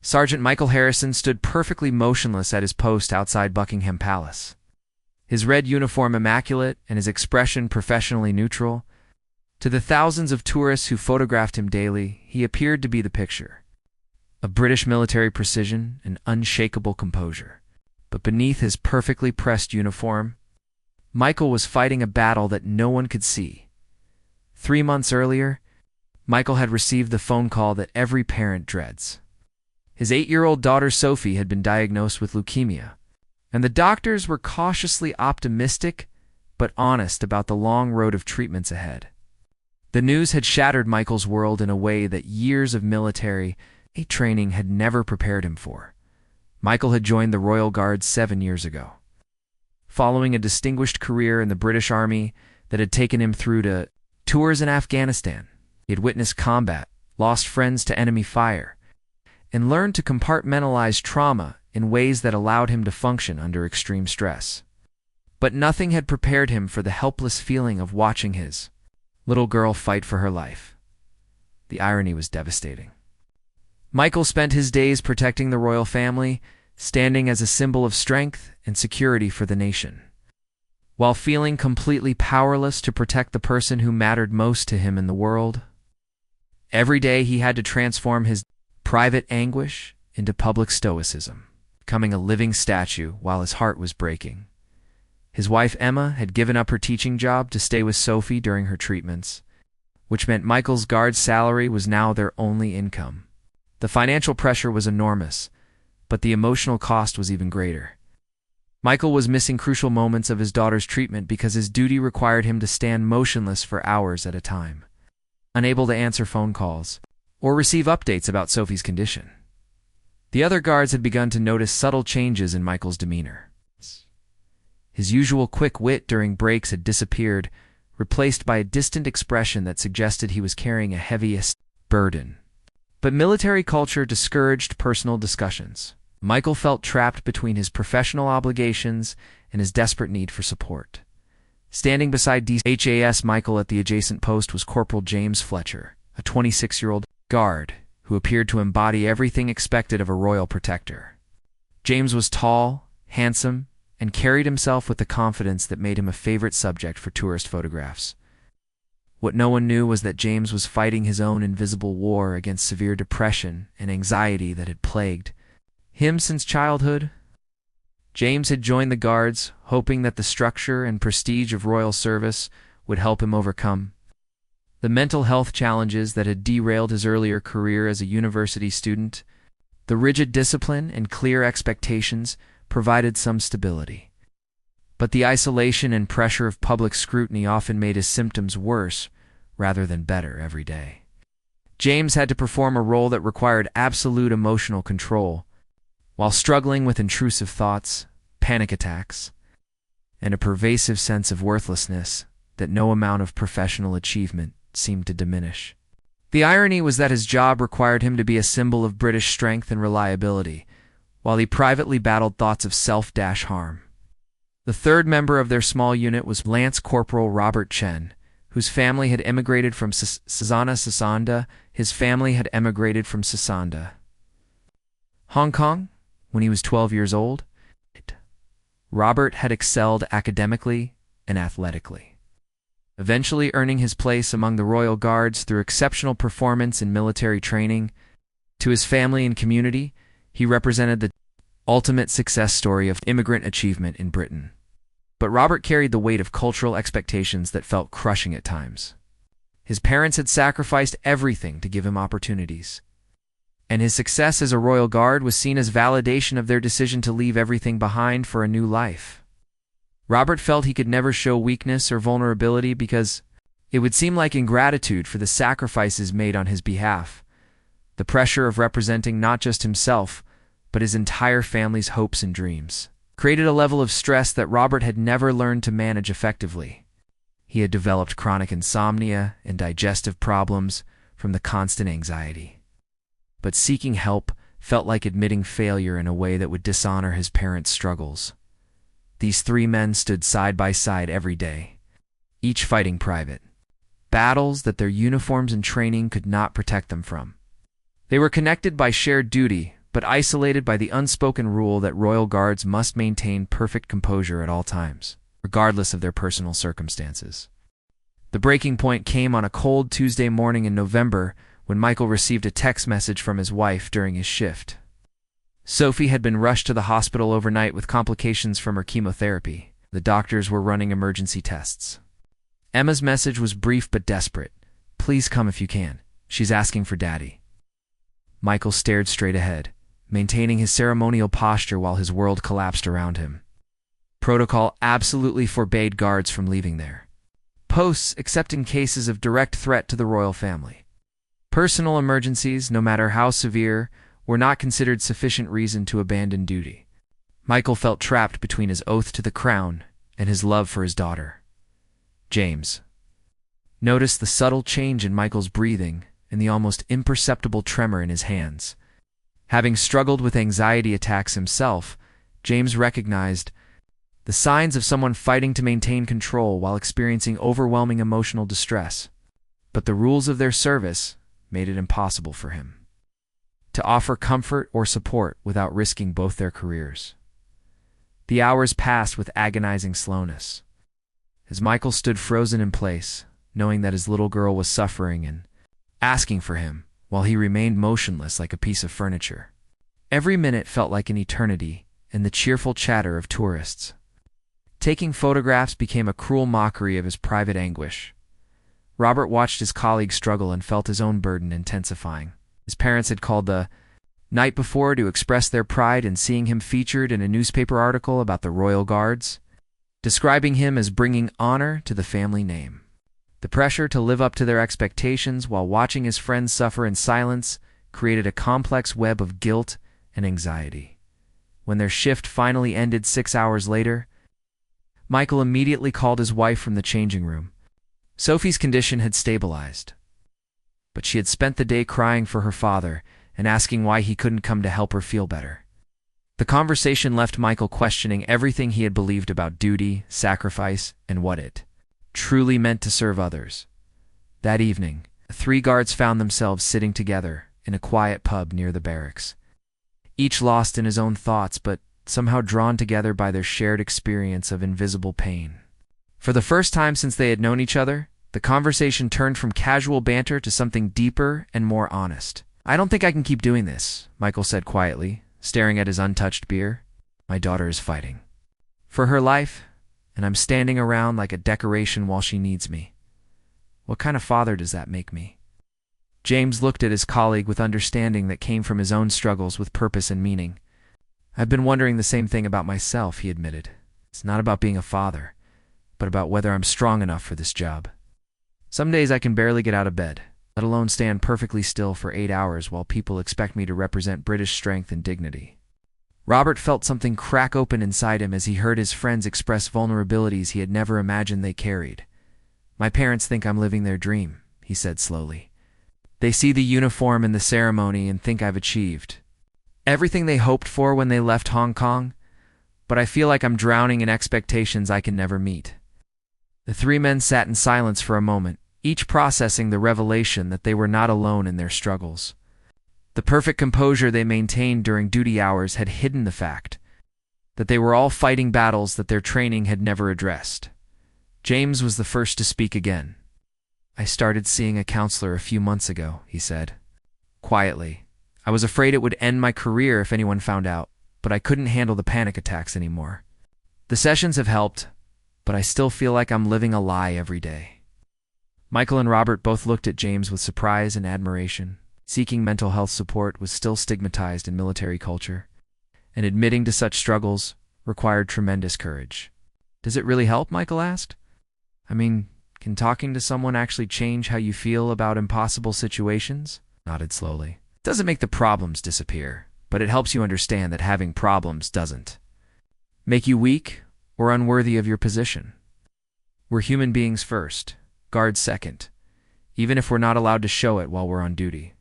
Sergeant Michael Harrison stood perfectly motionless at his post outside Buckingham Palace. His red uniform immaculate and his expression professionally neutral. To the thousands of tourists who photographed him daily, he appeared to be the picture of British military precision and unshakable composure. But beneath his perfectly pressed uniform, Michael was fighting a battle that no one could see. 3 months earlier, Michael had received the phone call that every parent dreads. His 8-year-old daughter Sophie had been diagnosed with leukemia, and the doctors were cautiously optimistic but honest about the long road of treatments ahead. The news had shattered Michael's world in a way that years of military training had never prepared him for. Michael had joined the Royal Guards 7 years ago. Following a distinguished career in the British Army that had taken him through to tours in Afghanistan, he had witnessed combat, lost friends to enemy fire, and learned to compartmentalize trauma in ways that allowed him to function under extreme stress. But nothing had prepared him for the helpless feeling of watching his little girl fight for her life. The irony was devastating. Michael spent his days protecting the royal family, standing as a symbol of strength and security for the nation, while feeling completely powerless to protect the person who mattered most to him in the world. Every day he had to transform his private anguish into public stoicism, becoming a living statue while his heart was breaking. His wife Emma had given up her teaching job to stay with Sophie during her treatments, which meant Michael's guard's salary was now their only income. The financial pressure was enormous, but the emotional cost was even greater. Michael was missing crucial moments of his daughter's treatment because his duty required him to stand motionless for hours at a time, unable to answer phone calls or receive updates about Sophie's condition. The other guards had begun to notice subtle changes in Michael's demeanor. His usual quick wit during breaks had disappeared, replaced by a distant expression that suggested he was carrying a heavy burden. But military culture discouraged personal discussions. Michael felt trapped between his professional obligations and his desperate need for support. Standing beside DHAS Michael at the adjacent post was Corporal James Fletcher, a 26-year-old guard who appeared to embody everything expected of a royal protector. James was tall, handsome, and carried himself with the confidence that made him a favorite subject for tourist photographs. What no one knew was that James was fighting his own invisible war against severe depression and anxiety that had plagued him since childhood. James had joined the Guards, hoping that the structure and prestige of royal service would help him overcome the mental health challenges that had derailed his earlier career as a university student. The rigid discipline and clear expectations provided some stability, but the isolation and pressure of public scrutiny often made his symptoms worse rather than better every day. James had to perform a role that required absolute emotional control, while struggling with intrusive thoughts, panic attacks, and a pervasive sense of worthlessness that no amount of professional achievement seemed to diminish. The irony was that his job required him to be a symbol of British strength and reliability, while he privately battled thoughts of self-harm. The third member of their small unit was Lance Corporal Robert Chen, whose family had emigrated from Sasanda. His family had emigrated from Sasanda, Hong Kong, when he was 12 years old. Robert had excelled academically and athletically, eventually earning his place among the Royal Guards through exceptional performance in military training. To his family and community, he represented the ultimate success story of immigrant achievement in Britain. But Robert carried the weight of cultural expectations that felt crushing at times. His parents had sacrificed everything to give him opportunities, and his success as a Royal Guard was seen as validation of their decision to leave everything behind for a new life. Robert felt he could never show weakness or vulnerability because it would seem like ingratitude for the sacrifices made on his behalf. The pressure of representing not just himself, but his entire family's hopes and dreams created a level of stress that Robert had never learned to manage effectively. He had developed chronic insomnia and digestive problems from the constant anxiety. But seeking help felt like admitting failure in a way that would dishonor his parents' struggles. These three men stood side by side every day, each fighting private battles that their uniforms and training could not protect them from. They were connected by shared duty, but isolated by the unspoken rule that royal guards must maintain perfect composure at all times, regardless of their personal circumstances. The breaking point came on a cold Tuesday morning in November when Michael received a text message from his wife during his shift. Sophie had been rushed to the hospital overnight with complications from her chemotherapy. The doctors were running emergency tests. Emma's message was brief but desperate. "Please come if you can. She's asking for Daddy." Michael stared straight ahead, maintaining his ceremonial posture while his world collapsed around him. Protocol absolutely forbade guards from leaving there. Posts except in cases of direct threat to the royal family. Personal emergencies, no matter how severe, were not considered sufficient reason to abandon duty. Michael felt trapped between his oath to the crown and his love for his daughter. James noticed the subtle change in Michael's breathing and the almost imperceptible tremor in his hands. Having struggled with anxiety attacks himself, James recognized the signs of someone fighting to maintain control while experiencing overwhelming emotional distress. But the rules of their service made it impossible for him to offer comfort or support without risking both their careers. The hours passed with agonizing slowness, as Michael stood frozen in place, knowing that his little girl was suffering and asking for him, while he remained motionless like a piece of furniture. Every minute felt like an eternity, and the cheerful chatter of tourists taking photographs became a cruel mockery of his private anguish. Robert watched his colleague struggle and felt his own burden intensifying. His parents had called the night before to express their pride in seeing him featured in a newspaper article about the Royal Guards, describing him as bringing honor to the family name. The pressure to live up to their expectations while watching his friends suffer in silence created a complex web of guilt and anxiety. When their shift finally ended 6 hours later, Michael immediately called his wife from the changing room. Sophie's condition had stabilized, but she had spent the day crying for her father and asking why he couldn't come to help her feel better. The conversation left Michael questioning everything he had believed about duty, sacrifice, and what it truly meant to serve others. That evening, the 3 guards found themselves sitting together in a quiet pub near the barracks, each lost in his own thoughts but somehow drawn together by their shared experience of invisible pain. For the first time since they had known each other, the conversation turned from casual banter to something deeper and more honest. "I don't think I can keep doing this," Michael said quietly, staring at his untouched beer. "My daughter is fighting for her life, and I'm standing around like a decoration while she needs me. What kind of father does that make me?" James looked at his colleague with understanding that came from his own struggles with purpose and meaning. "I've been wondering the same thing about myself," he admitted. "It's not about being a father, but about whether I'm strong enough for this job. Some days I can barely get out of bed, let alone stand perfectly still for 8 hours while people expect me to represent British strength and dignity." Robert felt something crack open inside him as he heard his friends express vulnerabilities he had never imagined they carried. "My parents think I'm living their dream," he said slowly. "They see the uniform and the ceremony and think I've achieved everything they hoped for when they left Hong Kong, but I feel like I'm drowning in expectations I can never meet." The 3 men sat in silence for a moment, each processing the revelation that they were not alone in their struggles. The perfect composure they maintained during duty hours had hidden the fact that they were all fighting battles that their training had never addressed. James was the first to speak again. "I started seeing a counselor a few months ago," he said quietly. "I was afraid it would end my career if anyone found out, but I couldn't handle the panic attacks anymore. The sessions have helped, but I still feel like I'm living a lie every day." Michael and Robert both looked at James with surprise and admiration. Seeking mental health support was still stigmatized in military culture, and admitting to such struggles required tremendous courage. "Does it really help?" Michael asked. "I mean, can talking to someone actually change how you feel about impossible situations?" Nodded slowly. "It doesn't make the problems disappear, but it helps you understand that having problems doesn't make you weak or unworthy of your position. We're human beings first, guards second, even if we're not allowed to show it while we're on duty."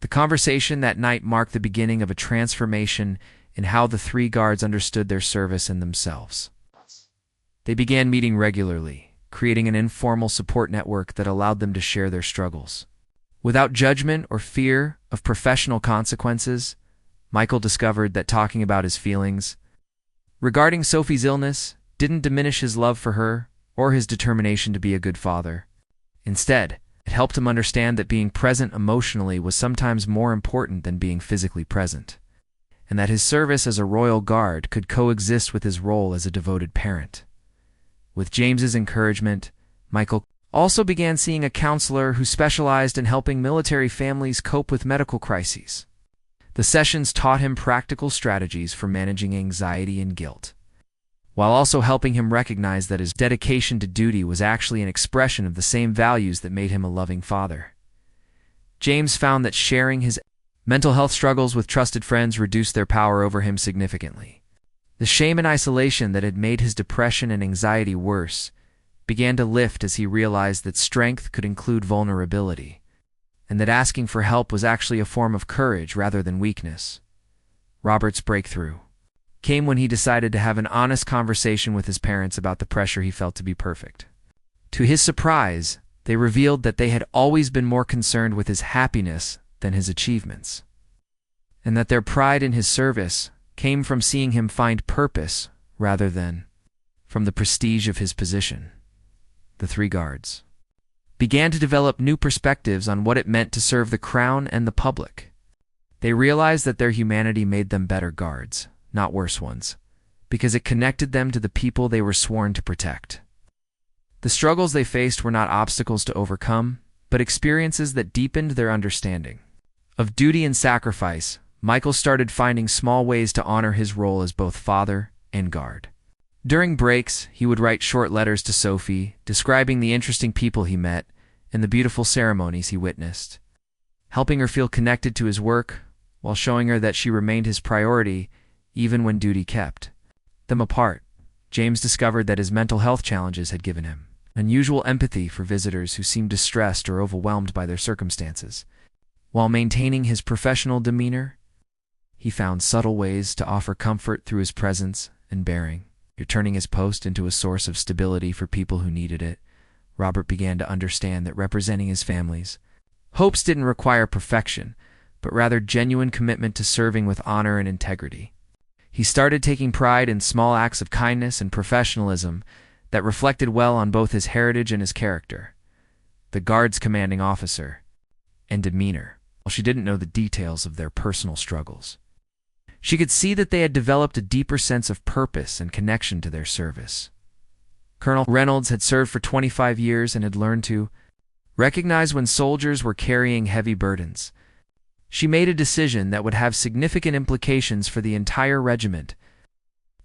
The conversation that night marked the beginning of a transformation in how the 3 guards understood their service and themselves. They began meeting regularly, creating an informal support network that allowed them to share their struggles. Without judgment or fear of professional consequences, Michael discovered that talking about his feelings regarding Sophie's illness didn't diminish his love for her or his determination to be a good father. Instead, it helped him understand that being present emotionally was sometimes more important than being physically present, and that his service as a royal guard could coexist with his role as a devoted parent. With James's encouragement, Michael also began seeing a counselor who specialized in helping military families cope with medical crises. The sessions taught him practical strategies for managing anxiety and guilt, while also helping him recognize that his dedication to duty was actually an expression of the same values that made him a loving father. James found that sharing his mental health struggles with trusted friends reduced their power over him significantly. The shame and isolation that had made his depression and anxiety worse began to lift as he realized that strength could include vulnerability, and that asking for help was actually a form of courage rather than weakness. Robert's breakthrough came when he decided to have an honest conversation with his parents about the pressure he felt to be perfect. To his surprise, they revealed that they had always been more concerned with his happiness than his achievements, and that their pride in his service came from seeing him find purpose rather than from the prestige of his position. The three guards began to develop new perspectives on what it meant to serve the crown and the public. They realized that their humanity made them better guards, not worse ones, because it connected them to the people they were sworn to protect. The struggles they faced were not obstacles to overcome, but experiences that deepened their understanding of duty and sacrifice. Michael started finding small ways to honor his role as both father and guard. During breaks, he would write short letters to Sophie, describing the interesting people he met and the beautiful ceremonies he witnessed, helping her feel connected to his work while showing her that she remained his priority even when duty kept them apart. James discovered that his mental health challenges had given him unusual empathy for visitors who seemed distressed or overwhelmed by their circumstances. While maintaining his professional demeanor, he found subtle ways to offer comfort through his presence and bearing, turning his post into a source of stability for people who needed it. Robert began to understand that representing his family's hopes didn't require perfection, but rather genuine commitment to serving with honor and integrity. He started taking pride in small acts of kindness and professionalism that reflected well on both his heritage and his character. The guard's commanding officer and demeanor, while she didn't know the details of their personal struggles, she could see that they had developed a deeper sense of purpose and connection to their service. Colonel Reynolds had served for 25 years and had learned to recognize when soldiers were carrying heavy burdens. She made a decision that would have significant implications for the entire regiment.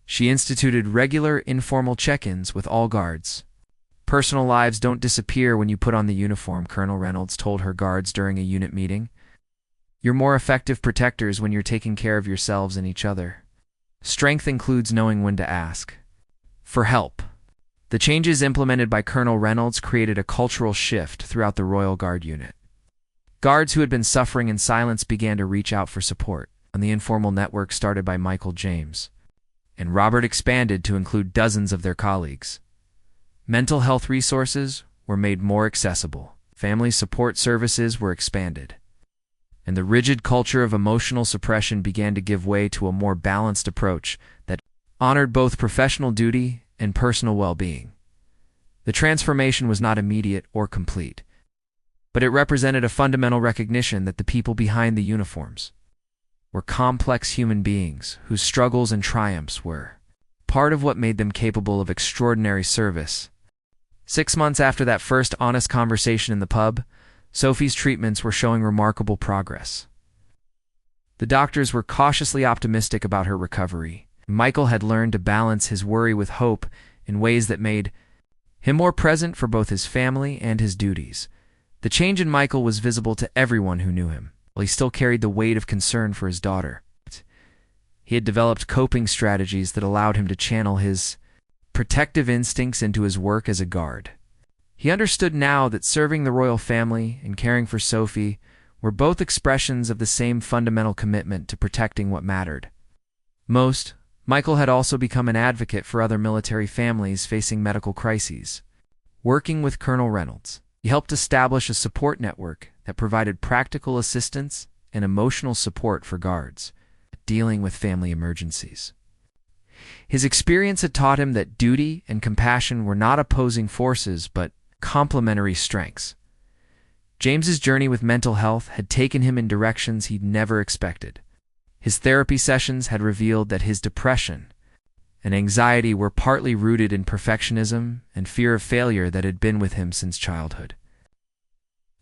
She instituted regular, informal check-ins with all guards. "Personal lives don't disappear when you put on the uniform," Colonel Reynolds told her guards during a unit meeting. "You're more effective protectors when you're taking care of yourselves and each other. Strength includes knowing when to ask for help." The changes implemented by Colonel Reynolds created a cultural shift throughout the Royal Guard unit. Guards who had been suffering in silence began to reach out for support on the informal network started by Michael James, and Robert expanded to include dozens of their colleagues. Mental health resources were made more accessible, family support services were expanded, and the rigid culture of emotional suppression began to give way to a more balanced approach that honored both professional duty and personal well-being. The transformation was not immediate or complete, but it represented a fundamental recognition that the people behind the uniforms were complex human beings whose struggles and triumphs were part of what made them capable of extraordinary service. 6 months after that first honest conversation in the pub, Sophie's treatments were showing remarkable progress. The doctors were cautiously optimistic about her recovery. Michael had learned to balance his worry with hope in ways that made him more present for both his family and his duties. The change in Michael was visible to everyone who knew him, while he still carried the weight of concern for his daughter. He had developed coping strategies that allowed him to channel his protective instincts into his work as a guard. He understood now that serving the royal family and caring for Sophie were both expressions of the same fundamental commitment to protecting what mattered most. Michael had also become an advocate for other military families facing medical crises. Working with Colonel Reynolds, he helped establish a support network that provided practical assistance and emotional support for guards. dealing with family emergencies. His experience had taught him that duty and compassion were not opposing forces, but complementary strengths. James's journey with mental health had taken him in directions he'd never expected. His therapy sessions had revealed that his depression and anxiety were partly rooted in perfectionism and fear of failure that had been with him since childhood.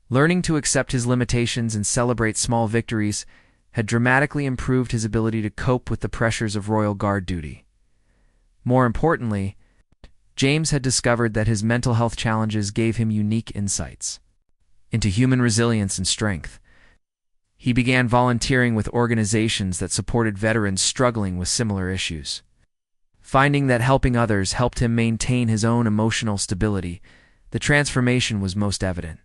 Learning to accept his limitations and celebrate small victories had dramatically improved his ability to cope with the pressures of Royal Guard duty. More importantly, James had discovered that his mental health challenges gave him unique insights into human resilience and strength. He began volunteering with organizations that supported veterans struggling with similar issues. Finding that helping others helped him maintain his own emotional stability, the transformation was most evident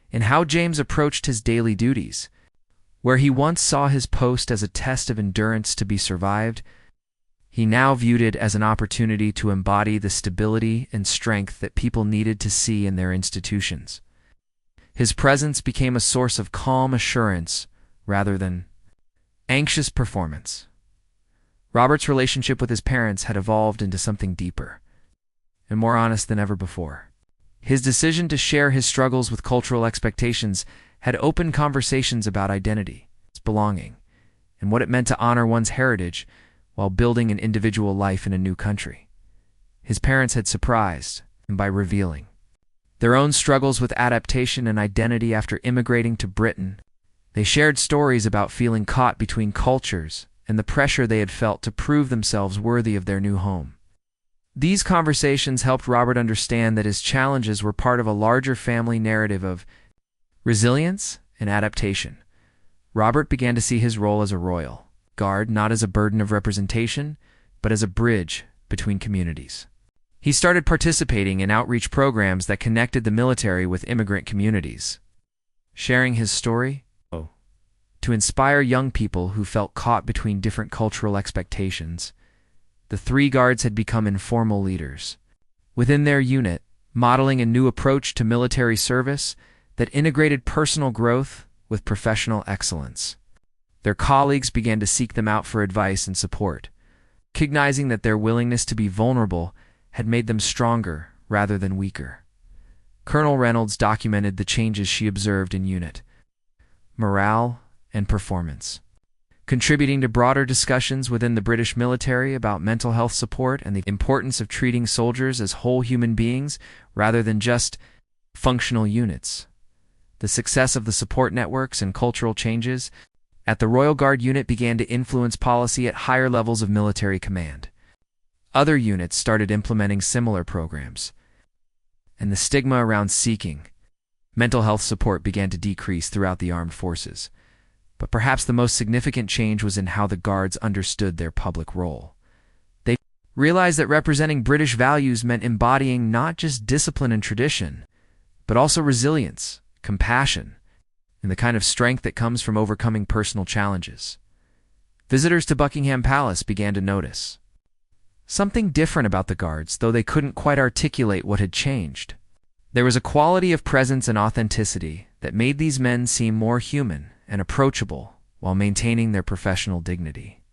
in how James approached his daily duties. Where he once saw his post as a test of endurance to be survived, he now viewed it as an opportunity to embody the stability and strength that people needed to see in their institutions. His presence became a source of calm assurance rather than anxious performance. Robert's relationship with his parents had evolved into something deeper and more honest than ever before. His decision to share his struggles with cultural expectations had opened conversations about identity, belonging, and what it meant to honor one's heritage while building an individual life in a new country. His parents had surprised him by revealing their own struggles with adaptation and identity after immigrating to Britain. They shared stories about feeling caught between cultures and the pressure they had felt to prove themselves worthy of their new home. These conversations helped Robert understand that his challenges were part of a larger family narrative of resilience and adaptation. Robert began to see his role as a Royal Guard not as a burden of representation, but as a bridge between communities. He started participating in outreach programs that connected the military with immigrant communities, sharing his story to inspire young people who felt caught between different cultural expectations. The 3 guards had become informal leaders within their unit, modeling a new approach to military service that integrated personal growth with professional excellence. Their colleagues began to seek them out for advice and support, recognizing that their willingness to be vulnerable had made them stronger rather than weaker. Colonel Reynolds documented the changes she observed in unit morale and performance, contributing to broader discussions within the British military about mental health support and the importance of treating soldiers as whole human beings rather than just functional units. The success of the support networks and cultural changes at the Royal Guard unit began to influence policy at higher levels of military command. Other units started implementing similar programs, and the stigma around seeking mental health support began to decrease throughout the armed forces. But perhaps the most significant change was in how the Guards understood their public role. They realized that representing British values meant embodying not just discipline and tradition, but also resilience, compassion, and the kind of strength that comes from overcoming personal challenges. Visitors to Buckingham Palace began to notice something different about the Guards, though they couldn't quite articulate what had changed. There was a quality of presence and authenticity that made these men seem more human and approachable while maintaining their professional dignity.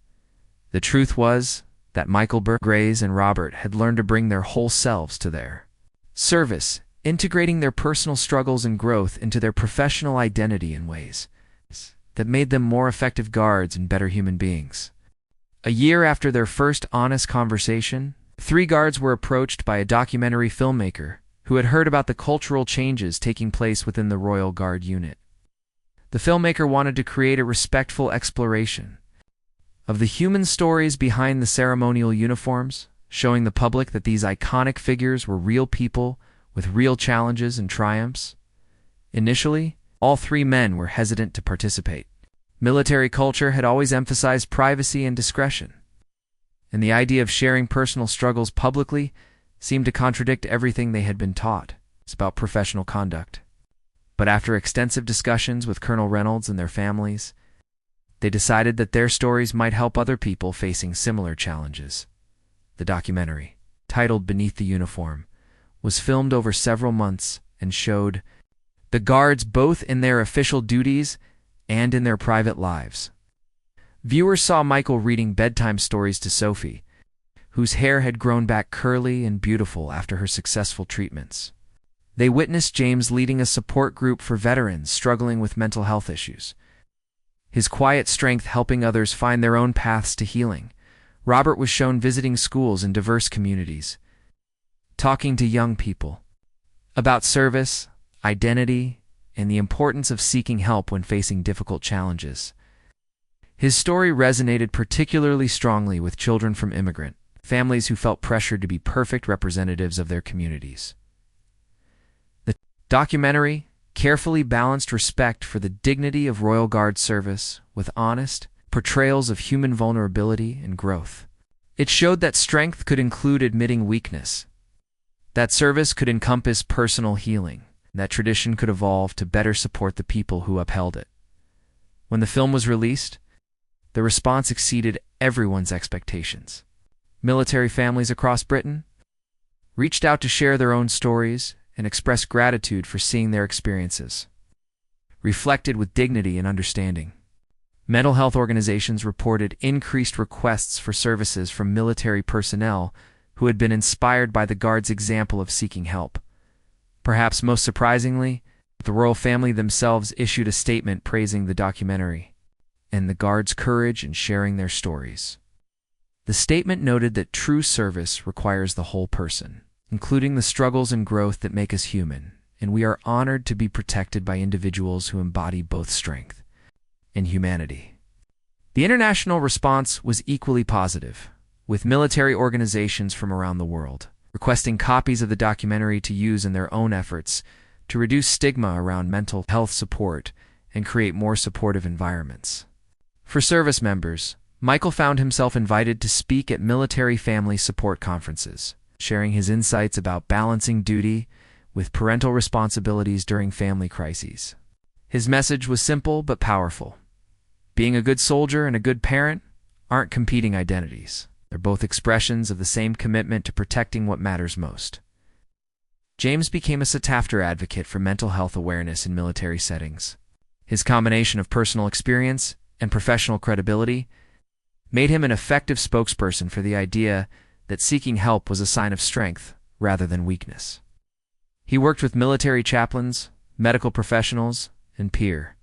The truth was that Michael Grays and Robert had learned to bring their whole selves to their service, integrating their personal struggles and growth into their professional identity in ways that made them more effective guards and better human beings. A year after their first honest conversation, 3 guards were approached by a documentary filmmaker who had heard about the cultural changes taking place within the Royal Guard unit. The filmmaker wanted to create a respectful exploration of the human stories behind the ceremonial uniforms, showing the public that these iconic figures were real people with real challenges and triumphs. Initially, all 3 men were hesitant to participate. Military culture had always emphasized privacy and discretion, and the idea of sharing personal struggles publicly seemed to contradict everything they had been taught about professional conduct. But after extensive discussions with Colonel Reynolds and their families, they decided that their stories might help other people facing similar challenges. The documentary, titled Beneath the Uniform, was filmed over several months and showed the Guards both in their official duties and in their private lives. Viewers saw Michael reading bedtime stories to Sophie, whose hair had grown back curly and beautiful after her successful treatments. They witnessed James leading a support group for veterans struggling with mental health issues, his quiet strength helping others find their own paths to healing. Robert was shown visiting schools in diverse communities, talking to young people about service, identity, and the importance of seeking help when facing difficult challenges. His story resonated particularly strongly with children from immigrant families who felt pressured to be perfect representatives of their communities. The documentary carefully balanced respect for the dignity of Royal Guard service with honest portrayals of human vulnerability and growth. It showed that strength could include admitting weakness, that service could encompass personal healing, and that tradition could evolve to better support the people who upheld it. When the film was released, the response exceeded everyone's expectations. Military families across Britain reached out to share their own stories and express gratitude for seeing their experiences reflected with dignity and understanding. Mental health organizations reported increased requests for services from military personnel who had been inspired by the Guard's example of seeking help. Perhaps most surprisingly, the royal family themselves issued a statement praising the documentary and the Guard's courage in sharing their stories. The statement noted that true service requires the whole person, including the struggles and growth that make us human, and we are honored to be protected by individuals who embody both strength and humanity. The international response was equally positive, with military organizations from around the world requesting copies of the documentary to use in their own efforts to reduce stigma around mental health support and create more supportive environments. For service members, Michael found himself invited to speak at military family support conferences, sharing his insights about balancing duty with parental responsibilities during family crises. His message was simple but powerful. Being a good soldier and a good parent aren't competing identities. They're both expressions of the same commitment to protecting what matters most. James became a sought-after advocate for mental health awareness in military settings. His combination of personal experience and professional credibility made him an effective spokesperson for the idea that seeking help was a sign of strength rather than weakness. He worked with military chaplains, medical professionals, and peer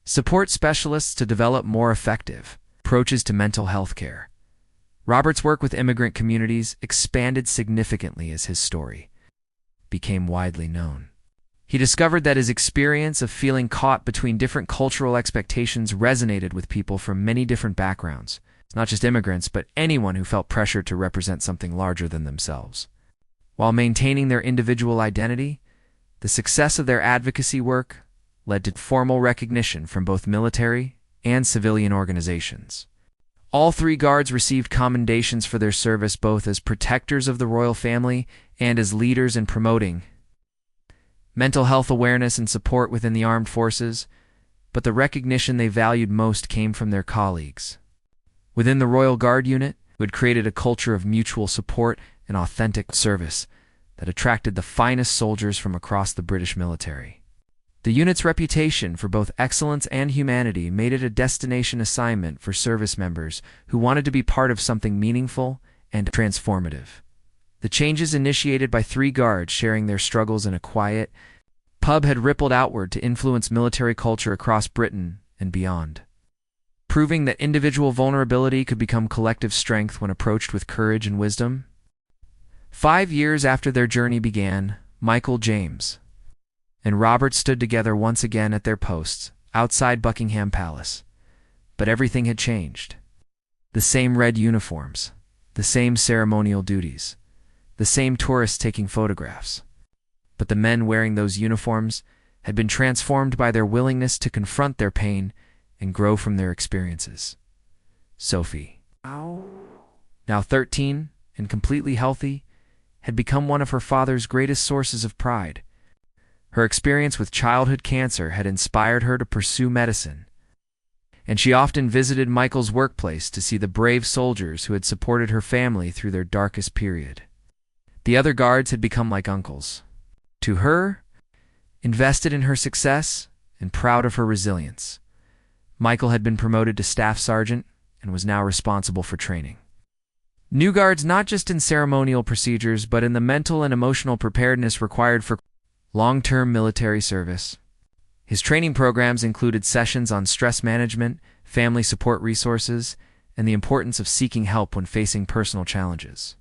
support specialists to develop more effective approaches to mental health care. Robert's work with immigrant communities expanded significantly as his story became widely known. He discovered that his experience of feeling caught between different cultural expectations resonated with people from many different backgrounds, not just immigrants, but anyone who felt pressured to represent something larger than themselves. While maintaining their individual identity, the success of their advocacy work led to formal recognition from both military and civilian organizations. All three Guards received commendations for their service both as protectors of the royal family and as leaders in promoting mental health awareness and support within the armed forces, but the recognition they valued most came from their colleagues within the Royal Guard unit, who had created a culture of mutual support and authentic service that attracted the finest soldiers from across the British military. The unit's reputation for both excellence and humanity made it a destination assignment for service members who wanted to be part of something meaningful and transformative. The changes initiated by three Guards sharing their struggles in a quiet pub had rippled outward to influence military culture across Britain and beyond, proving that individual vulnerability could become collective strength when approached with courage and wisdom. 5 years after their journey began, Michael, James, and Robert stood together once again at their posts outside Buckingham Palace. But everything had changed. The same red uniforms, the same ceremonial duties, the same tourists taking photographs. But the men wearing those uniforms had been transformed by their willingness to confront their pain and grow from their experiences. Sophie, now 13 and completely healthy, had become one of her father's greatest sources of pride. Her experience with childhood cancer had inspired her to pursue medicine, and she often visited Michael's workplace to see the brave soldiers who had supported her family through their darkest period. The other Guards had become like uncles to her, invested in her success and proud of her resilience. Michael had been promoted to Staff Sergeant, and was now responsible for training new guards not just in ceremonial procedures but in the mental and emotional preparedness required for long-term military service. His training programs included sessions on stress management, family support resources, and the importance of seeking help when facing personal challenges.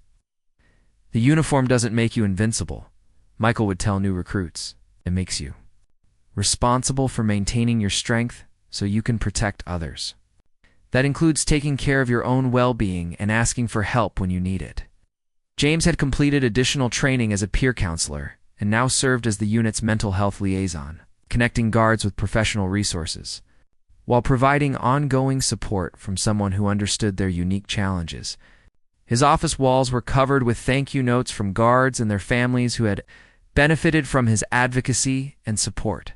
The uniform doesn't make you invincible, Michael would tell new recruits. It makes you responsible for maintaining your strength so you can protect others. That includes taking care of your own well-being and asking for help when you need it. James had completed additional training as a peer counselor and now served as the unit's mental health liaison, connecting guards with professional resources, while providing ongoing support from someone who understood their unique challenges. His office walls were covered with thank you notes from guards and their families who had benefited from his advocacy and support.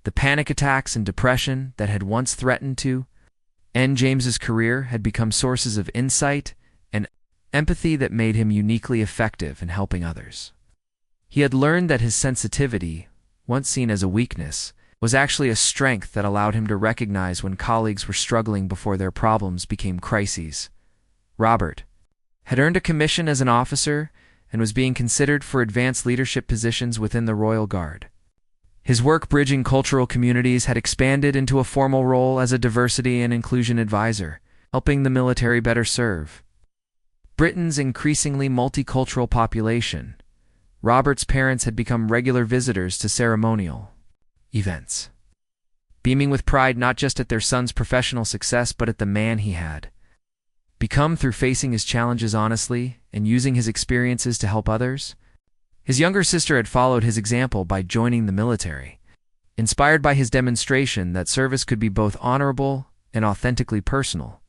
The panic attacks and depression that had once threatened to end James's career had become sources of insight and empathy that made him uniquely effective in helping others. He had learned that his sensitivity, once seen as a weakness, was actually a strength that allowed him to recognize when colleagues were struggling before their problems became crises. Robert had earned a commission as an officer and was being considered for advanced leadership positions within the Royal Guard. His work bridging cultural communities had expanded into a formal role as a diversity and inclusion advisor, helping the military better serve Britain's increasingly multicultural population. Robert's parents had become regular visitors to ceremonial events, beaming with pride not just at their son's professional success but at the man he had become through facing his challenges honestly and using his experiences to help others. His younger sister had followed his example by joining the military. Inspired by his demonstration that service could be both honorable and authentically personal,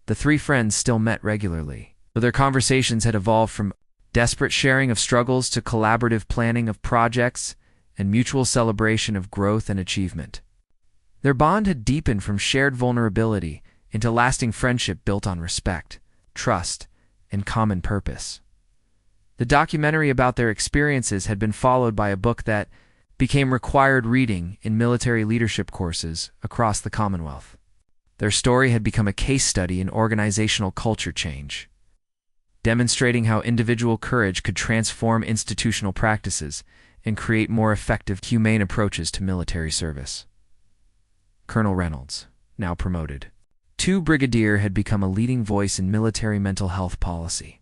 the three friends still met regularly, though their conversations had evolved from desperate sharing of struggles to collaborative planning of projects and mutual celebration of growth and achievement. Their bond had deepened from shared vulnerability into lasting friendship built on respect, trust, and common purpose. The documentary about their experiences had been followed by a book that became required reading in military leadership courses across the Commonwealth. Their story had become a case study in organizational culture change, demonstrating how individual courage could transform institutional practices and create more effective, humane approaches to military service. Colonel Reynolds, now promoted to brigadier, had become a leading voice in military mental health policy.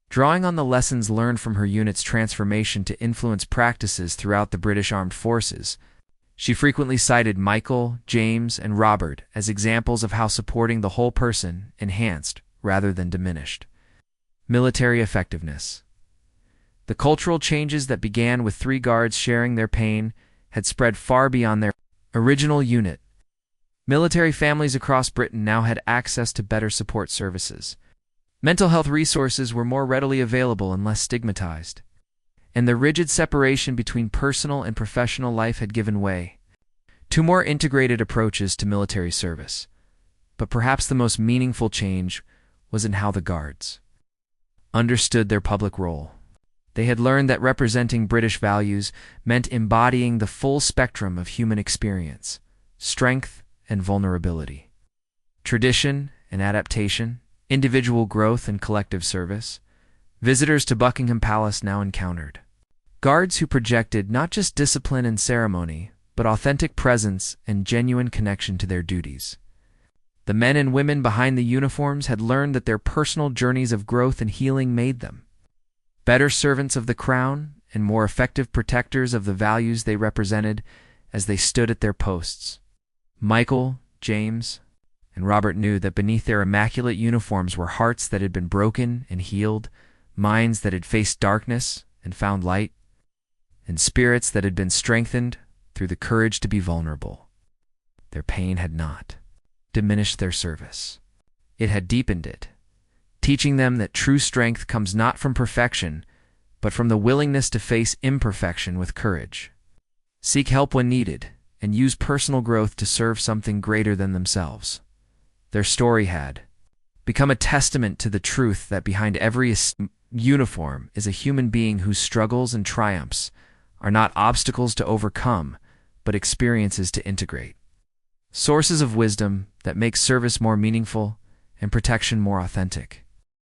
Drawing on the lessons learned from her unit's transformation to influence practices throughout the British Armed Forces, she frequently cited Michael, James, and Robert as examples of how supporting the whole person enhanced rather than diminished military effectiveness. The cultural changes that began with three guards sharing their pain had spread far beyond their original unit. Military families across Britain now had access to better support services. Mental health resources were more readily available and less stigmatized, and the rigid separation between personal and professional life had given way to more integrated approaches to military service. But perhaps the most meaningful change was in how the guards understood their public role. They had learned that representing British values meant embodying the full spectrum of human experience, strength and vulnerability, tradition and adaptation, individual growth and collective service. Visitors to Buckingham Palace now encountered guards who projected not just discipline and ceremony, but authentic presence and genuine connection to their duties. The men and women behind the uniforms had learned that their personal journeys of growth and healing made them better servants of the crown and more effective protectors of the values they represented as they stood at their posts. Michael, James, and Robert knew that beneath their immaculate uniforms were hearts that had been broken and healed, minds that had faced darkness and found light, and spirits that had been strengthened through the courage to be vulnerable. Their pain had not diminished their service. It had deepened it, teaching them that true strength comes not from perfection, but from the willingness to face imperfection with courage, seek help when needed, and use personal growth to serve something greater than themselves. Their story had become a testament to the truth that behind every uniform is a human being whose struggles and triumphs are not obstacles to overcome, but experiences to integrate. Sources of wisdom that make service more meaningful and protection more authentic.